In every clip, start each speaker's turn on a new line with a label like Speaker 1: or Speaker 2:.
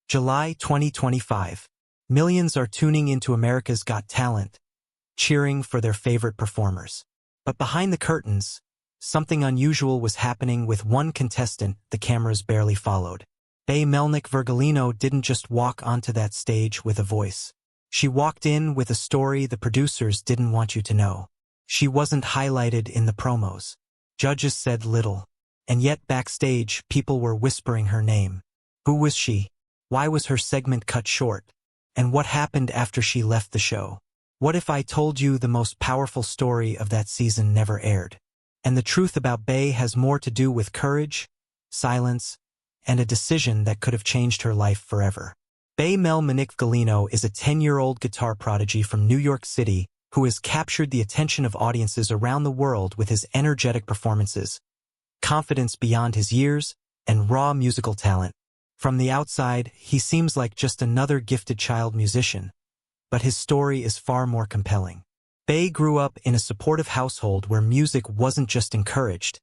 Speaker 1: July 2025. Millions are tuning into America's Got Talent, cheering for their favorite performers. But behind the curtains, something unusual was happening with one contestant the cameras barely followed. Melnick Virgolino didn't just walk onto that stage with a voice. She walked in with a story the producers didn't want you to know. She wasn't highlighted in the promos. Judges said little. And yet backstage, people were whispering her name. Who was she? Why was her segment cut short? And what happened after she left the show? What if I told you the most powerful story of that season never aired? And the truth about Bey has more to do with courage, silence, and a decision that could have changed her life forever. Melnick Virgolino is a 10-year-old guitar prodigy from New York City who has captured the attention of audiences around the world with his energetic performances, confidence beyond his years, and raw musical talent. From the outside, he seems like just another gifted child musician, but his story is far more compelling. Bey grew up in a supportive household where music wasn't just encouraged,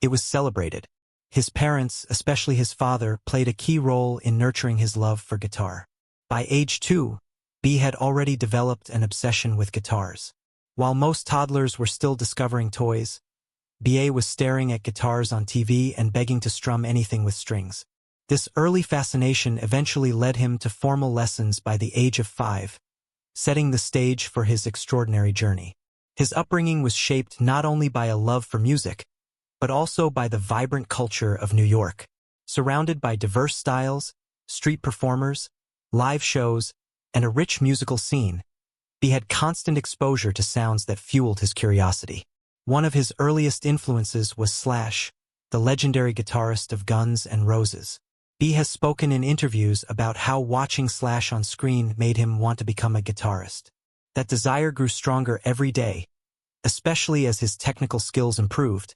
Speaker 1: it was celebrated. His parents, especially his father, played a key role in nurturing his love for guitar. By age 2, Bey had already developed an obsession with guitars. While most toddlers were still discovering toys, Bey was staring at guitars on TV and begging to strum anything with strings. This early fascination eventually led him to formal lessons by the age of 5, setting the stage for his extraordinary journey. His upbringing was shaped not only by a love for music, but also by the vibrant culture of New York. Surrounded by diverse styles, street performers, live shows, and a rich musical scene, Bey had constant exposure to sounds that fueled his curiosity. One of his earliest influences was Slash, the legendary guitarist of Guns N' Roses. Bey has spoken in interviews about how watching Slash on screen made him want to become a guitarist. That desire grew stronger every day, especially as his technical skills improved,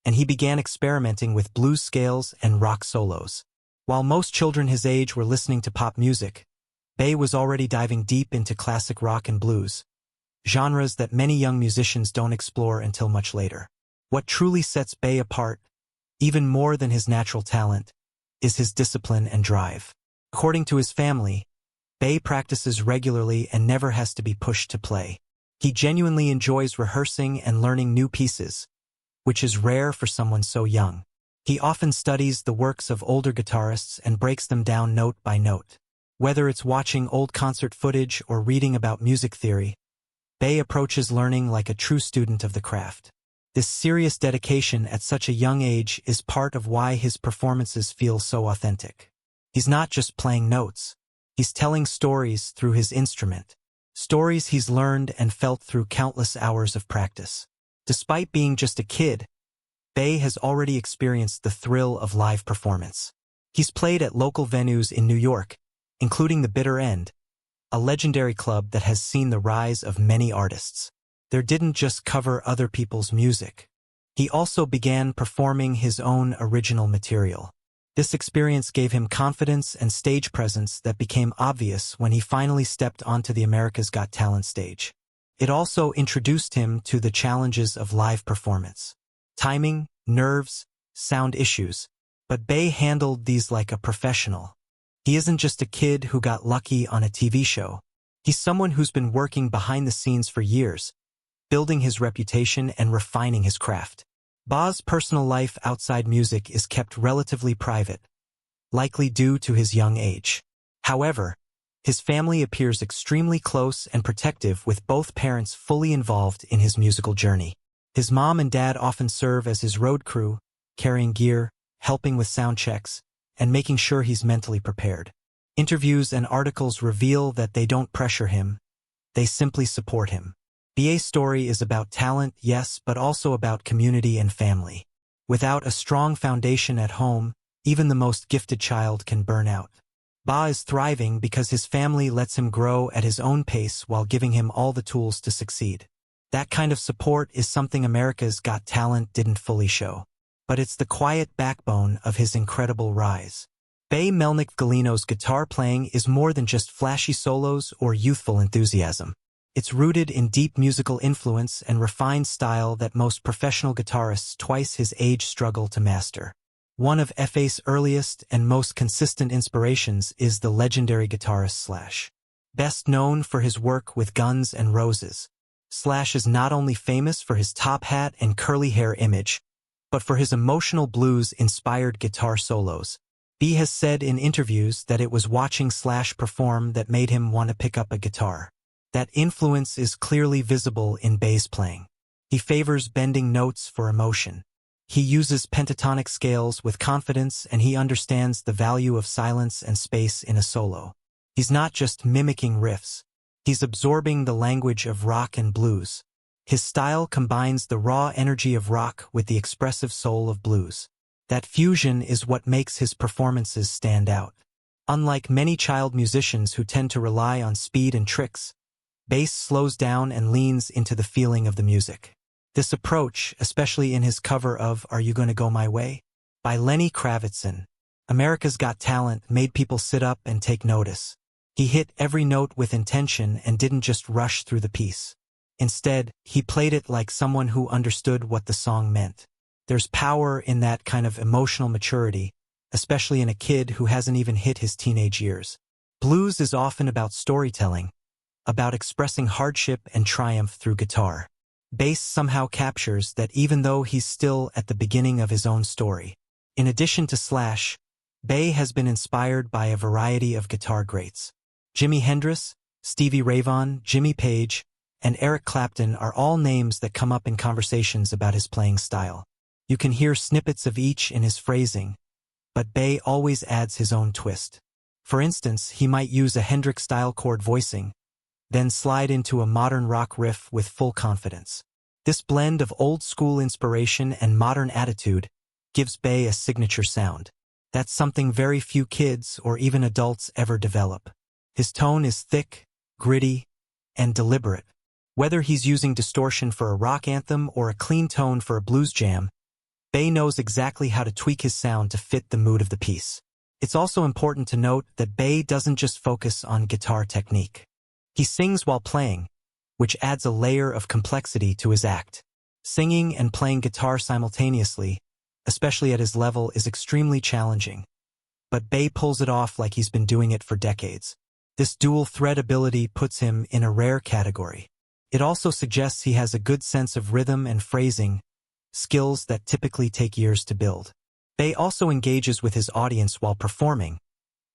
Speaker 1: and he began experimenting with blues scales and rock solos. While most children his age were listening to pop music, Bey was already diving deep into classic rock and blues, genres that many young musicians don't explore until much later. What truly sets Bey apart, even more than his natural talent, is his discipline and drive. According to his family, Bey practices regularly and never has to be pushed to play. He genuinely enjoys rehearsing and learning new pieces, which is rare for someone so young. He often studies the works of older guitarists and breaks them down note by note. Whether it's watching old concert footage or reading about music theory, Bey approaches learning like a true student of the craft. This serious dedication at such a young age is part of why his performances feel so authentic. He's not just playing notes, he's telling stories through his instrument, stories he's learned and felt through countless hours of practice. Despite being just a kid, Bey has already experienced the thrill of live performance. He's played at local venues in New York, including the Bitter End, a legendary club that has seen the rise of many artists. There didn't just cover other people's music. He also began performing his own original material. This experience gave him confidence and stage presence that became obvious when he finally stepped onto the America's Got Talent stage. It also introduced him to the challenges of live performance. Timing, nerves, sound issues. But Bey handled these like a professional. He isn't just a kid who got lucky on a TV show. He's someone who's been working behind the scenes for years, building his reputation and refining his craft. Bey's personal life outside music is kept relatively private, likely due to his young age. However, his family appears extremely close and protective, with both parents fully involved in his musical journey. His mom and dad often serve as his road crew, carrying gear, helping with sound checks, and making sure he's mentally prepared. Interviews and articles reveal that they don't pressure him, they simply support him. Bey's story is about talent, yes, but also about community and family. Without a strong foundation at home, even the most gifted child can burn out. Bey is thriving because his family lets him grow at his own pace while giving him all the tools to succeed. That kind of support is something America's Got Talent didn't fully show. But it's the quiet backbone of his incredible rise. Melnick Virgolino's guitar playing is more than just flashy solos or youthful enthusiasm. It's rooted in deep musical influence and refined style that most professional guitarists twice his age struggle to master. One of Fa's earliest and most consistent inspirations is the legendary guitarist Slash. Best known for his work with Guns N' Roses, Slash is not only famous for his top hat and curly hair image, but for his emotional blues-inspired guitar solos. B has said in interviews that it was watching Slash perform that made him want to pick up a guitar. That influence is clearly visible in bass playing. He favors bending notes for emotion. He uses pentatonic scales with confidence, and he understands the value of silence and space in a solo. He's not just mimicking riffs. He's absorbing the language of rock and blues. His style combines the raw energy of rock with the expressive soul of blues. That fusion is what makes his performances stand out. Unlike many child musicians who tend to rely on speed and tricks, bass slows down and leans into the feeling of the music. This approach, especially in his cover of Are You Gonna Go My Way? By Lenny Kravitzon, America's Got Talent, made people sit up and take notice. He hit every note with intention and didn't just rush through the piece. Instead, he played it like someone who understood what the song meant. There's power in that kind of emotional maturity, especially in a kid who hasn't even hit his teenage years. Blues is often about storytelling, about expressing hardship and triumph through guitar. Bass somehow captures that even though he's still at the beginning of his own story. In addition to Slash, Bay has been inspired by a variety of guitar greats. Jimi Hendrix, Stevie Ray Vaughan, Jimmy Page, and Eric Clapton are all names that come up in conversations about his playing style. You can hear snippets of each in his phrasing, but Bay always adds his own twist. For instance, he might use a Hendrix-style chord voicing, then slide into a modern rock riff with full confidence. This blend of old-school inspiration and modern attitude gives Bay a signature sound. That's something very few kids or even adults ever develop. His tone is thick, gritty, and deliberate. Whether he's using distortion for a rock anthem or a clean tone for a blues jam, Bay knows exactly how to tweak his sound to fit the mood of the piece. It's also important to note that Bay doesn't just focus on guitar technique. He sings while playing, which adds a layer of complexity to his act. Singing and playing guitar simultaneously, especially at his level, is extremely challenging. But Bay pulls it off like he's been doing it for decades. This dual-thread ability puts him in a rare category. It also suggests he has a good sense of rhythm and phrasing, skills that typically take years to build. Bay also engages with his audience while performing,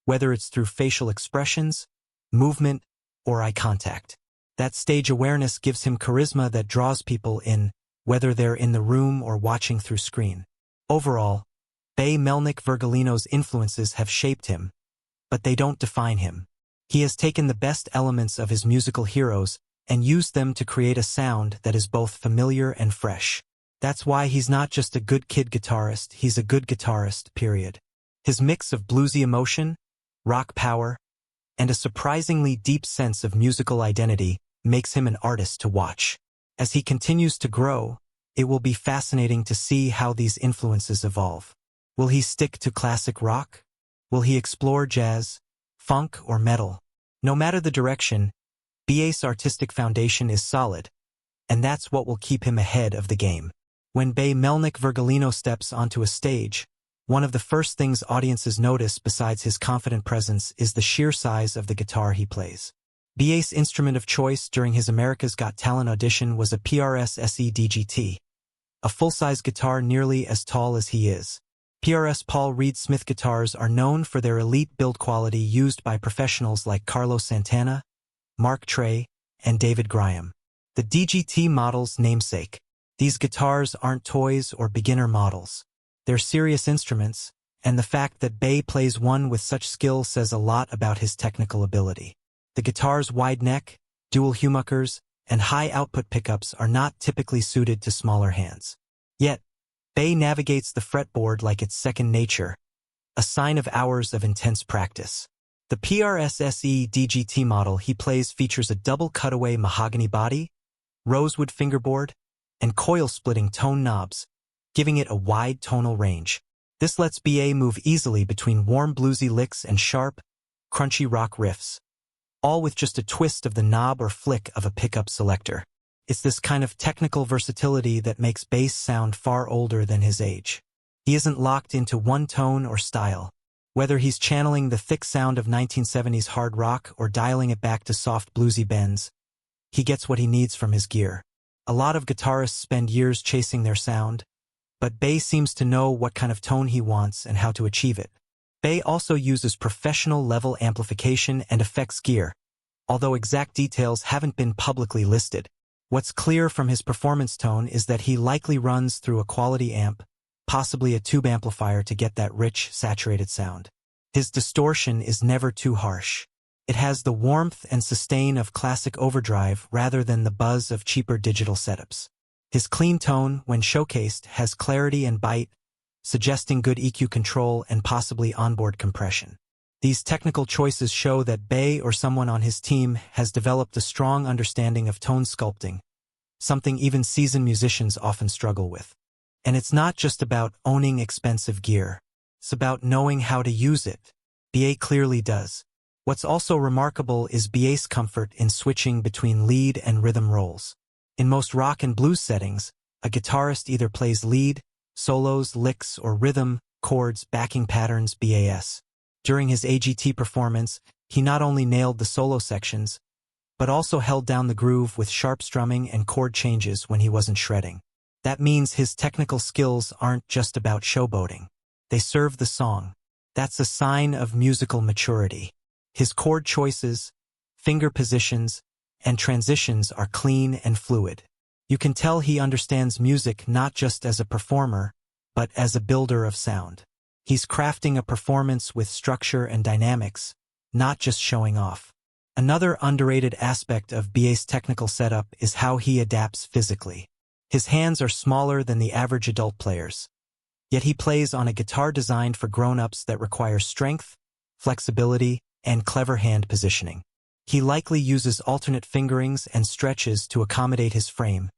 Speaker 1: whether it's through facial expressions, movement, or eye contact. That stage awareness gives him charisma that draws people in, whether they're in the room or watching through screen. Overall, Melnick Virgolino's influences have shaped him, but they don't define him. He has taken the best elements of his musical heroes and used them to create a sound that is both familiar and fresh. That's why he's not just a good kid guitarist, he's a good guitarist, period. His mix of bluesy emotion, rock power, and a surprisingly deep sense of musical identity makes him an artist to watch. As he continues to grow, it will be fascinating to see how these influences evolve. Will he stick to classic rock? Will he explore jazz, funk, or metal? No matter the direction, Bay's artistic foundation is solid, and that's what will keep him ahead of the game. When Melnick Virgolino steps onto a stage, one of the first things audiences notice besides his confident presence is the sheer size of the guitar he plays. Bay's instrument of choice during his America's Got Talent audition was a PRS SE DGT, a full-size guitar nearly as tall as he is. PRS Paul Reed Smith guitars are known for their elite build quality used by professionals like Carlos Santana, Mark Trey, and David Graham. The DGT model's namesake. These guitars aren't toys or beginner models. They're serious instruments, and the fact that Bay plays one with such skill says a lot about his technical ability. The guitar's wide neck, dual humbuckers, and high output pickups are not typically suited to smaller hands. Yet, Bay navigates the fretboard like it's second nature, a sign of hours of intense practice. The PRS SE DGT model he plays features a double cutaway mahogany body, rosewood fingerboard, and coil-splitting tone knobs, giving it a wide tonal range. This lets BA move easily between warm bluesy licks and sharp, crunchy rock riffs, all with just a twist of the knob or flick of a pickup selector. It's this kind of technical versatility that makes bass sound far older than his age. He isn't locked into one tone or style. Whether he's channeling the thick sound of 1970s hard rock or dialing it back to soft bluesy bends, he gets what he needs from his gear. A lot of guitarists spend years chasing their sound, but Bay seems to know what kind of tone he wants and how to achieve it. Bay also uses professional-level amplification and effects gear, although exact details haven't been publicly listed. What's clear from his performance tone is that he likely runs through a quality amp, possibly a tube amplifier, to get that rich, saturated sound. His distortion is never too harsh. It has the warmth and sustain of classic overdrive rather than the buzz of cheaper digital setups. His clean tone, when showcased, has clarity and bite, suggesting good EQ control and possibly onboard compression. These technical choices show that Bay or someone on his team has developed a strong understanding of tone sculpting, something even seasoned musicians often struggle with. And it's not just about owning expensive gear. It's about knowing how to use it. Bay clearly does. What's also remarkable is Bay's comfort in switching between lead and rhythm roles. In most rock and blues settings, a guitarist either plays lead, solos, licks, or rhythm, chords, backing patterns, BAS. During his AGT performance, he not only nailed the solo sections, but also held down the groove with sharp strumming and chord changes when he wasn't shredding. That means his technical skills aren't just about showboating. They serve the song. That's a sign of musical maturity. His chord choices, finger positions, and transitions are clean and fluid. You can tell he understands music not just as a performer, but as a builder of sound. He's crafting a performance with structure and dynamics, not just showing off. Another underrated aspect of Bay's technical setup is how he adapts physically. His hands are smaller than the average adult player's, yet he plays on a guitar designed for grown-ups that requires strength, flexibility, and clever hand positioning. He likely uses alternate fingerings and stretches to accommodate his frame,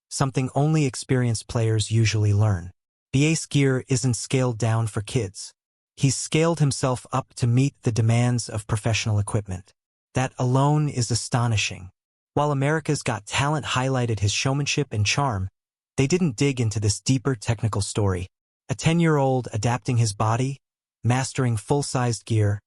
Speaker 1: something only experienced players usually learn. Bay's gear isn't scaled down for kids. He's scaled himself up to meet the demands of professional equipment. That alone is astonishing. While America's Got Talent highlighted his showmanship and charm, they didn't dig into this deeper technical story. A 10-year-old adapting his body, mastering full-sized gear,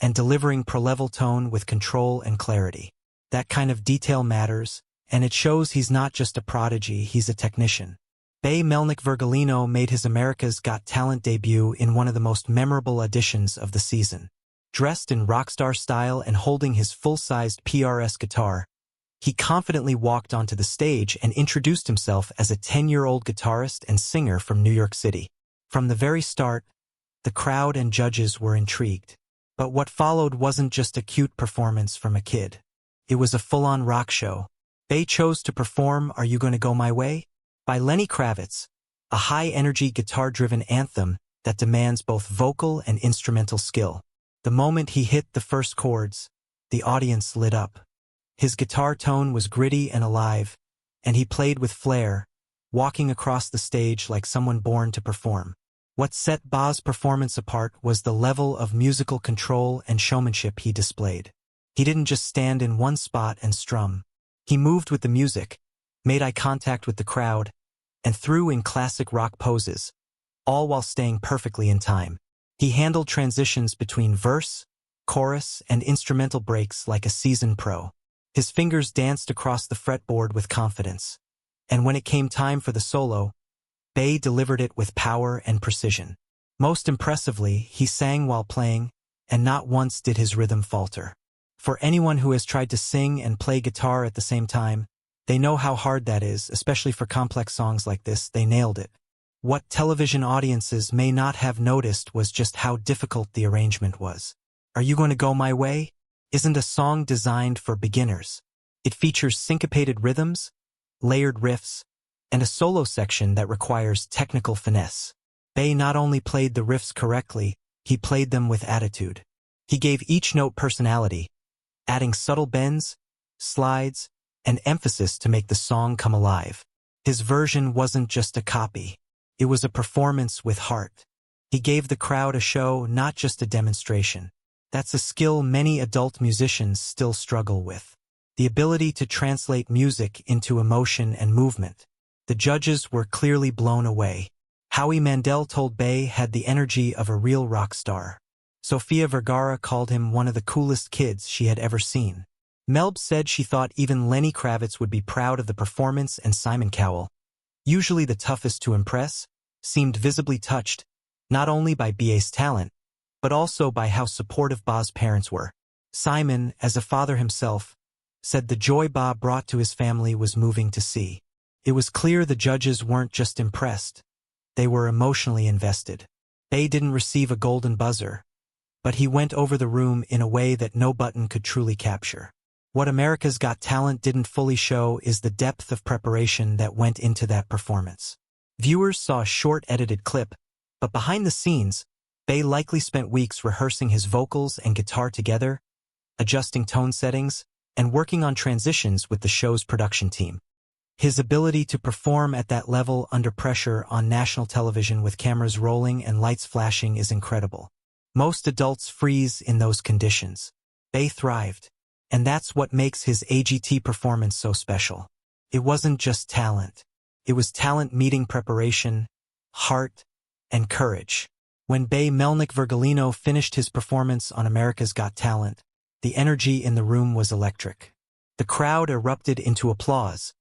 Speaker 1: and delivering pro-level tone with control and clarity. That kind of detail matters, and it shows he's not just a prodigy, he's a technician. Melnick Virgolino made his America's Got Talent debut in one of the most memorable editions of the season. Dressed in rockstar style and holding his full-sized PRS guitar, he confidently walked onto the stage and introduced himself as a 10-year-old guitarist and singer from New York City. From the very start, the crowd and judges were intrigued. But what followed wasn't just a cute performance from a kid. It was a full-on rock show. Bay chose to perform Are You Gonna Go My Way? By Lenny Kravitz, a high-energy guitar-driven anthem that demands both vocal and instrumental skill. The moment he hit the first chords, the audience lit up. His guitar tone was gritty and alive, and he played with flair, walking across the stage like someone born to perform. What set Bay's performance apart was the level of musical control and showmanship he displayed. He didn't just stand in one spot and strum. He moved with the music, made eye contact with the crowd, and threw in classic rock poses, all while staying perfectly in time. He handled transitions between verse, chorus, and instrumental breaks like a seasoned pro. His fingers danced across the fretboard with confidence. And when it came time for the solo, Bay delivered it with power and precision. Most impressively, he sang while playing, and not once did his rhythm falter. For anyone who has tried to sing and play guitar at the same time, they know how hard that is, especially for complex songs like this. They nailed it. What television audiences may not have noticed was just how difficult the arrangement was. Are You Gonna Go My Way? Isn't a song designed for beginners. It features syncopated rhythms, layered riffs, and a solo section that requires technical finesse. Bay not only played the riffs correctly, he played them with attitude. He gave each note personality, adding subtle bends, slides, and emphasis to make the song come alive. His version wasn't just a copy. It was a performance with heart. He gave the crowd a show, not just a demonstration. That's a skill many adult musicians still struggle with. The ability to translate music into emotion and movement. The judges were clearly blown away. Howie Mandel told Bay had the energy of a real rock star. Sofia Vergara called him one of the coolest kids she had ever seen. Melb said she thought even Lenny Kravitz would be proud of the performance, and Simon Cowell, usually the toughest to impress, seemed visibly touched, not only by BA's talent, but also by how supportive Ba's parents were. Simon, as a father himself, said the joy Ba brought to his family was moving to see. It was clear the judges weren't just impressed, they were emotionally invested. Bay didn't receive a golden buzzer, but he went over the room in a way that no button could truly capture. What America's Got Talent didn't fully show is the depth of preparation that went into that performance. Viewers saw a short edited clip, but behind the scenes, Bay likely spent weeks rehearsing his vocals and guitar together, adjusting tone settings, and working on transitions with the show's production team. His ability to perform at that level under pressure on national television with cameras rolling and lights flashing is incredible. Most adults freeze in those conditions. Bay thrived, and that's what makes his AGT performance so special. It wasn't just talent. It was talent meeting preparation, heart, and courage. When Bay Melnick Virgolino finished his performance on America's Got Talent, the energy in the room was electric. The crowd erupted into applause,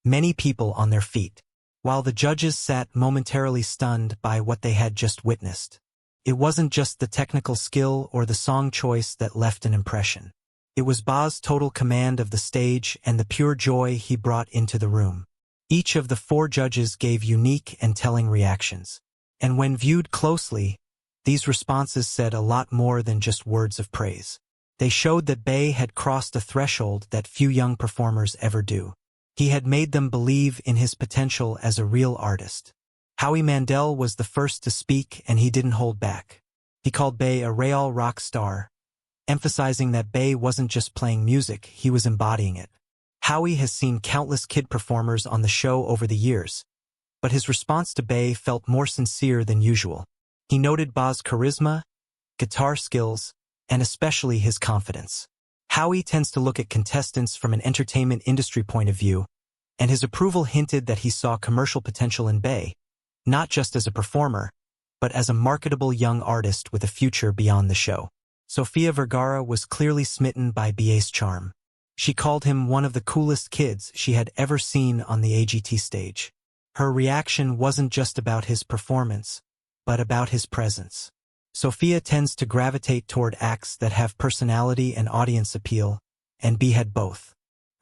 Speaker 1: many people on their feet, while the judges sat momentarily stunned by what they had just witnessed. It wasn't just the technical skill or the song choice that left an impression. It was Ba's total command of the stage and the pure joy he brought into the room. Each of the 4 judges gave unique and telling reactions. And when viewed closely, these responses said a lot more than just words of praise. They showed that Bay had crossed a threshold that few young performers ever do. He had made them believe in his potential as a real artist. Howie Mandel was the first to speak, and he didn't hold back. He called Bay a real rock star, emphasizing that Bay wasn't just playing music, he was embodying it. Howie has seen countless kid performers on the show over the years, but his response to Bay felt more sincere than usual. He noted Ba's charisma, guitar skills, and especially his confidence. Howie tends to look at contestants from an entertainment industry point of view, and his approval hinted that he saw commercial potential in Bay, not just as a performer, but as a marketable young artist with a future beyond the show. Sofia Vergara was clearly smitten by BA's charm. She called him one of the coolest kids she had ever seen on the AGT stage. Her reaction wasn't just about his performance, but about his presence. Sofia tends to gravitate toward acts that have personality and audience appeal, and B had both.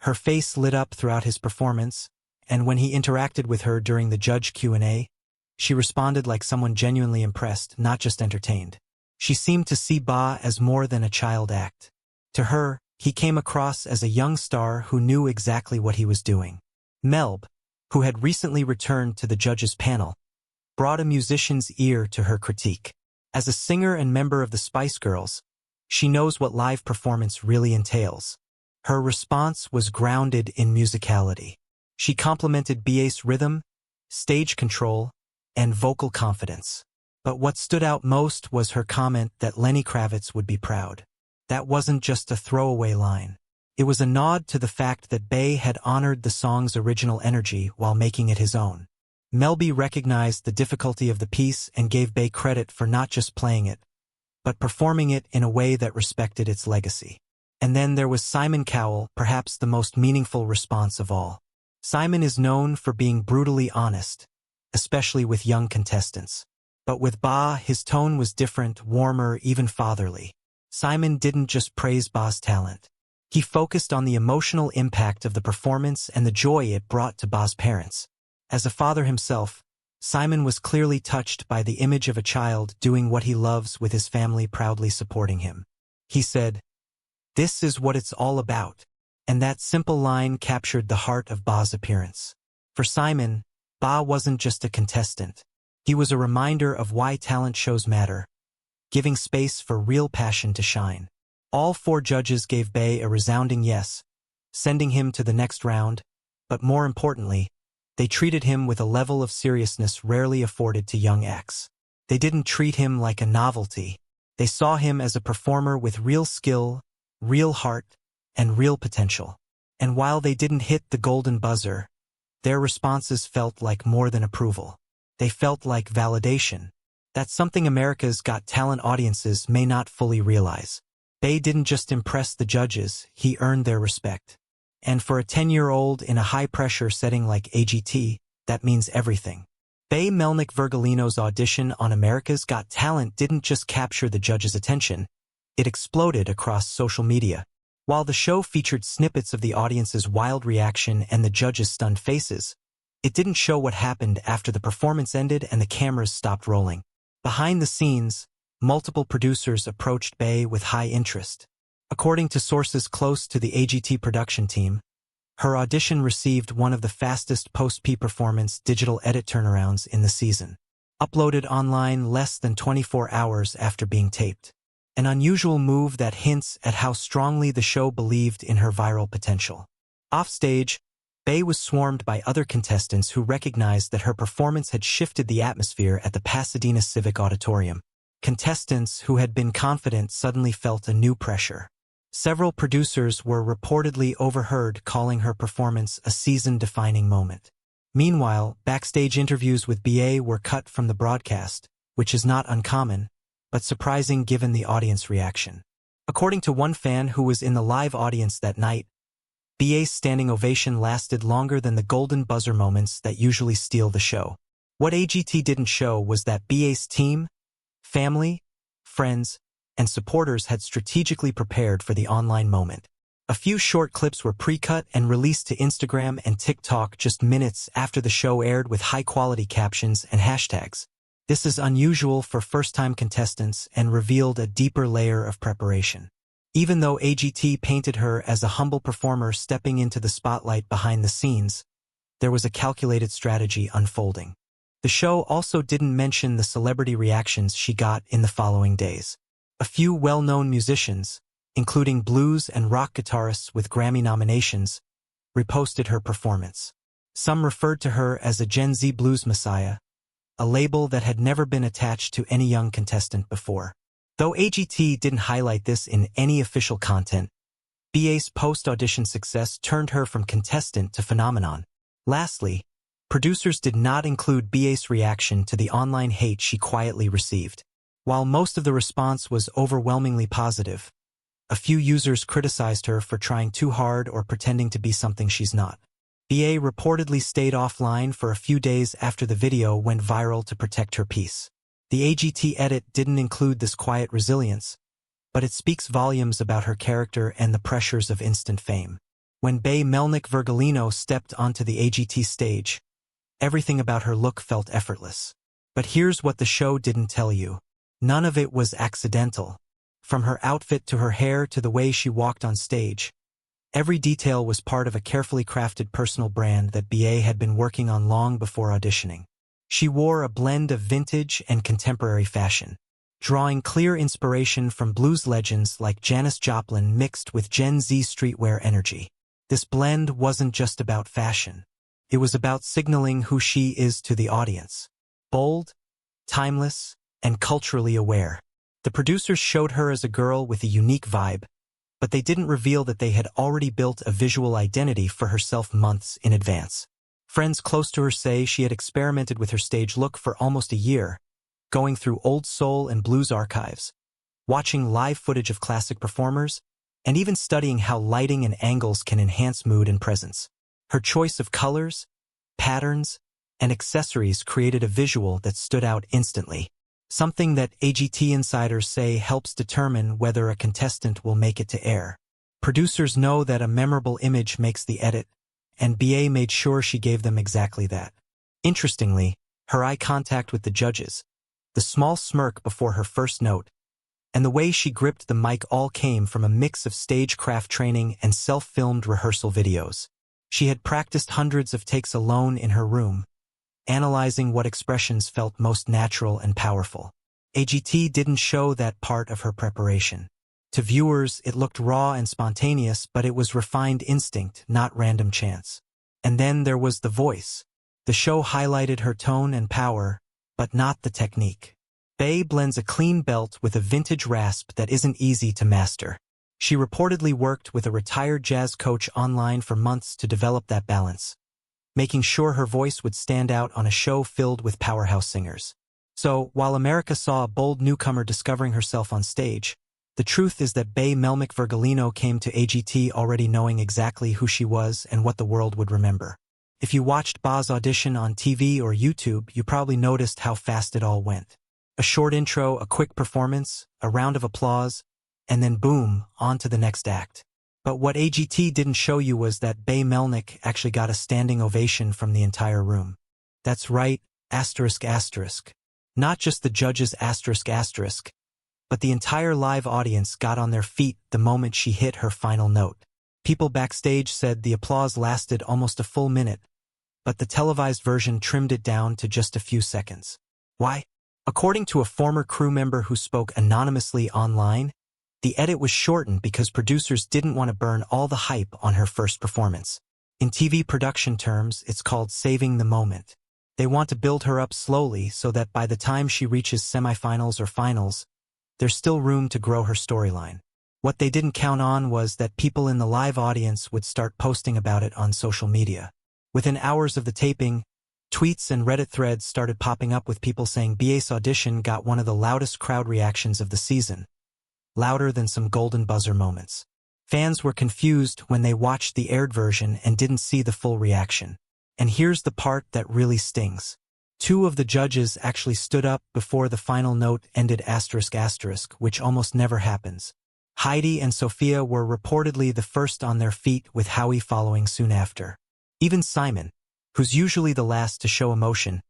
Speaker 1: Her face lit up throughout his performance, and when he interacted with her during the judge Q&A, she responded like someone genuinely impressed, not just entertained. She seemed to see Ba as more than a child act. To her, he came across as a young star who knew exactly what he was doing. Melb, who had recently returned to the judges' panel, brought a musician's ear to her critique. As a singer and member of the Spice Girls, she knows what live performance really entails. Her response was grounded in musicality. She complimented BA's rhythm, stage control, and vocal confidence. But what stood out most was her comment that Lenny Kravitz would be proud. That wasn't just a throwaway line. It was a nod to the fact that Bay had honored the song's original energy while making it his own. Melby recognized the difficulty of the piece and gave Bay credit for not just playing it, but performing it in a way that respected its legacy. And then there was Simon Cowell, perhaps the most meaningful response of all. Simon is known for being brutally honest, especially with young contestants. But with Ba, his tone was different, warmer, even fatherly. Simon didn't just praise Ba's talent. He focused on the emotional impact of the performance and the joy it brought to Ba's parents. As a father himself, Simon was clearly touched by the image of a child doing what he loves with his family proudly supporting him. He said, "This is what it's all about." And that simple line captured the heart of Ba's appearance. For Simon, Ba wasn't just a contestant. He was a reminder of why talent shows matter, giving space for real passion to shine. All 4 judges gave Bay a resounding yes, sending him to the next round, but more importantly, they treated him with a level of seriousness rarely afforded to young acts. They didn't treat him like a novelty. They saw him as a performer with real skill, real heart, and real potential. And while they didn't hit the golden buzzer, their responses felt like more than approval. They felt like validation. That's something America's Got Talent audiences may not fully realize. Bae didn't just impress the judges, he earned their respect. And for a 10-year-old in a high-pressure setting like AGT, that means everything. Melnick Virgolino's audition on America's Got Talent didn't just capture the judges' attention, it exploded across social media. While the show featured snippets of the audience's wild reaction and the judges' stunned faces, it didn't show what happened after the performance ended and the cameras stopped rolling. Behind the scenes, multiple producers approached Bae with high interest. According to sources close to the AGT production team, her audition received one of the fastest post-performance digital edit turnarounds in the season. Uploaded online less than 24 hours after being taped. An unusual move that hints at how strongly the show believed in her viral potential. Offstage, Bae was swarmed by other contestants who recognized that her performance had shifted the atmosphere at the Pasadena Civic Auditorium. Contestants who had been confident suddenly felt a new pressure. Several producers were reportedly overheard calling her performance a season-defining moment. Meanwhile, backstage interviews with Bae were cut from the broadcast, which is not uncommon, but surprising given the audience reaction. According to one fan who was in the live audience that night, Bae's standing ovation lasted longer than the golden buzzer moments that usually steal the show. What AGT didn't show was that Bae's team, family, friends, and supporters had strategically prepared for the online moment. A few short clips were pre-cut and released to Instagram and TikTok just minutes after the show aired with high-quality captions and hashtags. This is unusual for first-time contestants and revealed a deeper layer of preparation. Even though AGT painted her as a humble performer stepping into the spotlight behind the scenes, there was a calculated strategy unfolding. The show also didn't mention the celebrity reactions she got in the following days. A few well-known musicians, including blues and rock guitarists with Grammy nominations, reposted her performance. Some referred to her as a Gen Z blues messiah, a label that had never been attached to any young contestant before. Though AGT didn't highlight this in any official content, Bae's post-audition success turned her from contestant to phenomenon. Lastly, producers did not include Bae's reaction to the online hate she quietly received. While most of the response was overwhelmingly positive, a few users criticized her for trying too hard or pretending to be something she's not. Bae reportedly stayed offline for a few days after the video went viral to protect her peace. The AGT edit didn't include this quiet resilience, but it speaks volumes about her character and the pressures of instant fame. When Melnick Virgolino stepped onto the AGT stage, everything about her look felt effortless. But here's what the show didn't tell you. None of it was accidental. From her outfit to her hair to the way she walked on stage, every detail was part of a carefully crafted personal brand that Bae had been working on long before auditioning. She wore a blend of vintage and contemporary fashion, drawing clear inspiration from blues legends like Janis Joplin mixed with Gen Z streetwear energy. This blend wasn't just about fashion. It was about signaling who she is to the audience. Bold, timeless, and culturally aware. The producers showed her as a girl with a unique vibe, but they didn't reveal that they had already built a visual identity for herself months in advance. Friends close to her say she had experimented with her stage look for almost a year, going through old soul and blues archives, watching live footage of classic performers, and even studying how lighting and angles can enhance mood and presence. Her choice of colors, patterns, and accessories created a visual that stood out instantly. Something that AGT insiders say helps determine whether a contestant will make it to air. Producers know that a memorable image makes the edit, and Bae made sure she gave them exactly that. Interestingly, her eye contact with the judges, the small smirk before her first note, and the way she gripped the mic all came from a mix of stagecraft training and self-filmed rehearsal videos. She had practiced hundreds of takes alone in her room, analyzing what expressions felt most natural and powerful. AGT didn't show that part of her preparation. To viewers, it looked raw and spontaneous, but it was refined instinct, not random chance. And then there was the voice. The show highlighted her tone and power, but not the technique. Bae blends a clean belt with a vintage rasp that isn't easy to master. She reportedly worked with a retired jazz coach online for months to develop that balance. making sure her voice would stand out on a show filled with powerhouse singers. So, while America saw a bold newcomer discovering herself on stage, the truth is that Melnick Virgolino came to AGT already knowing exactly who she was and what the world would remember. If you watched Ba's audition on TV or YouTube, you probably noticed how fast it all went. A short intro, a quick performance, a round of applause, and then boom, on to the next act. But what AGT didn't show you was that Melnick actually got a standing ovation from the entire room. That's right, asterisk asterisk. Not just the judges asterisk asterisk, but the entire live audience got on their feet the moment she hit her final note. People backstage said the applause lasted almost a full minute, but the televised version trimmed it down to just a few seconds. Why? According to a former crew member who spoke anonymously online, the edit was shortened because producers didn't want to burn all the hype on her first performance. In TV production terms, it's called saving the moment. They want to build her up slowly so that by the time she reaches semifinals or finals, there's still room to grow her storyline. What they didn't count on was that people in the live audience would start posting about it on social media. Within hours of the taping, tweets and Reddit threads started popping up with people saying BA's audition got one of the loudest crowd reactions of the season, louder than some golden buzzer moments. Fans were confused when they watched the aired version and didn't see the full reaction. And here's the part that really stings. Two of the judges actually stood up before the final note ended asterisk asterisk, which almost never happens. Heidi and Sophia were reportedly the first on their feet, with Howie following soon after. Even Simon, who's usually the last to show emotion,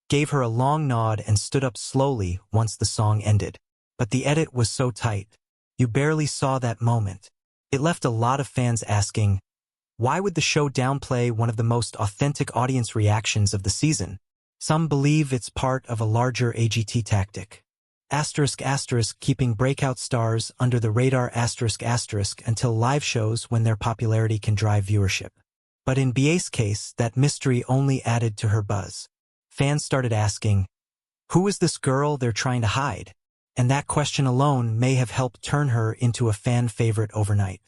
Speaker 1: gave her a long nod and stood up slowly once the song ended. But the edit was so tight, you barely saw that moment. It left a lot of fans asking, why would the show downplay one of the most authentic audience reactions of the season? Some believe it's part of a larger AGT tactic. Asterisk asterisk, keeping breakout stars under the radar asterisk asterisk until live shows when their popularity can drive viewership. But in BA's case, that mystery only added to her buzz. Fans started asking, who is this girl they're trying to hide? And that question alone may have helped turn her into a fan favorite overnight.